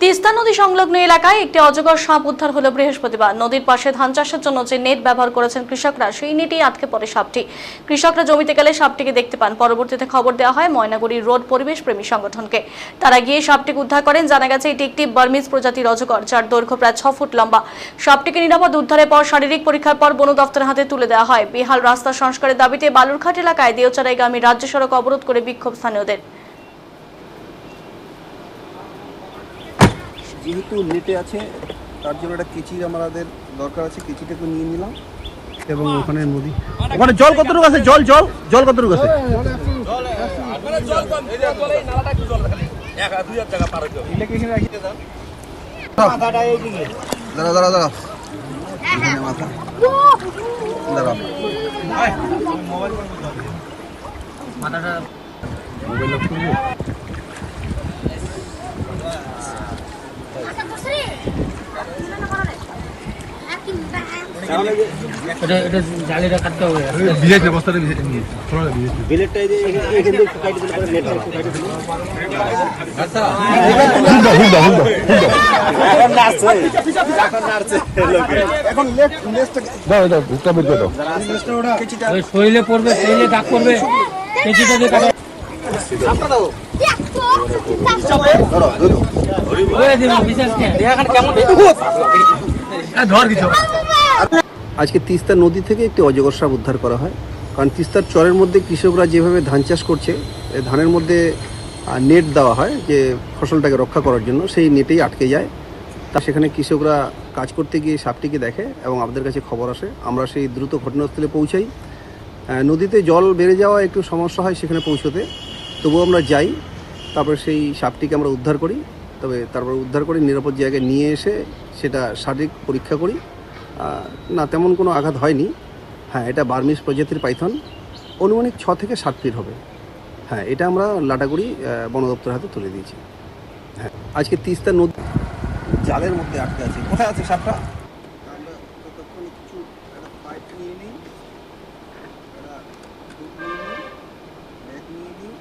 তিস্তা নদী সংলগ্ন এলাকায় একটি অজগর সাপ উদ্ধার হলো বৃহস্পতিবার। নদীর পাশে ধান চাষের জন্য যে নেট ব্যবহার করেছেন কৃষকরা, সেই নেটেই আটকে পড়ে সাপটি। কৃষকরা জমিতে গেলে সাপটিকে দেখতে পান। পরবর্তীতে খবর দেওয়া হয় ময়নাগুড়ি রোড পরিবেশ প্রেমী সংগঠনকে। তারা গিয়ে সাপটিকে উদ্ধার করেন। জানা গেছে এটি একটি বার্মিজ প্রজাতির অজগর, যার দৈর্ঘ্য প্রায় 6 ফুট লম্বা। সাপটিকে নিরাপদ উদ্ধারের পর শারীরিক পরীক্ষার পর বন দফতরের হাতে তুলে দেওয়া হয়। বেহাল রাস্তা সংস্কারের দাবিতে বালুরঘাট এলাকায় দেওচারাইগামী রাজ্য সড়ক অবরোধ করে বিক্ষোভ স্থানীয়দের। যেহেতু নেটে আছে তার জন্য একটা কেচি আমাদের দরকার আছে, কেচিটাকে নিয়ে নিলাম। এবং ওখানে নদী, ওখানে জল কতটুকু আছে? জল জল জল কতটুকু আছে? দাঁড়া দাঁড়া দাঁড়া মাথা দাঁড়া মাথাটা মোবাইল খুলবো। এটা জালিটা কাটতে হবে। ভিজেছে বস্তাটা ভিজেছে। বিলেটটা এই যে এখান থেকে কাটি দিলে পরে নেটটা একটু কাটি দিলে। আচ্ছা হুন্ডা এখন নাচছে। এখন নাচছে লোকে। এখন লেফটটা দাও দাও বুকটা বের করে দাও। কেচিটা ওই শরীরে পড়বে, শরীরে দাগ পড়বে। কেচিটা দিয়ে কাটো। আপনা দাও। ধরো ধরো ওই দিন বিশেষ কে এখানে কেমন ধর কিছু। আজকে তিস্তা নদী থেকে একটি অজগর সাপ উদ্ধার করা হয়। কারণ তিস্তার চরের মধ্যে কৃষকরা যেভাবে ধান চাষ করছে, ধানের মধ্যে নেট দেওয়া হয় যে ফসলটাকে রক্ষা করার জন্য, সেই নেটেই আটকে যায়। তা সেখানে কৃষকরা কাজ করতে গিয়ে সাপটিকে দেখে এবং আমাদের কাছে খবর আসে। আমরা সেই দ্রুত ঘটনাস্থলে পৌঁছাই। নদীতে জল বেড়ে যাওয়া একটু সমস্যা হয় সেখানে পৌঁছতে, তবুও আমরা যাই। তারপরে সেই সাপটিকে আমরা উদ্ধার করি। তারপর উদ্ধার করে নিরাপদ জায়গায় নিয়ে এসে সেটা শারীরিক পরীক্ষা করি। না, তেমন কোনো আঘাত হয়নি। হ্যাঁ, এটা বার্মিজ প্রজাতির পাইথন, অনুমানিক 6 থেকে 7 ফিট হবে। হ্যাঁ, এটা আমরা লাটাগুড়ি বন দপ্তরের হাতে তুলে দিয়েছি। হ্যাঁ, আজকে তিস্তা নদী জালের মধ্যে আটকে আছে। কোথায় আছে সাপটা? আমরা ততক্ষণে কিছু পাইপ নিয়ে নিই।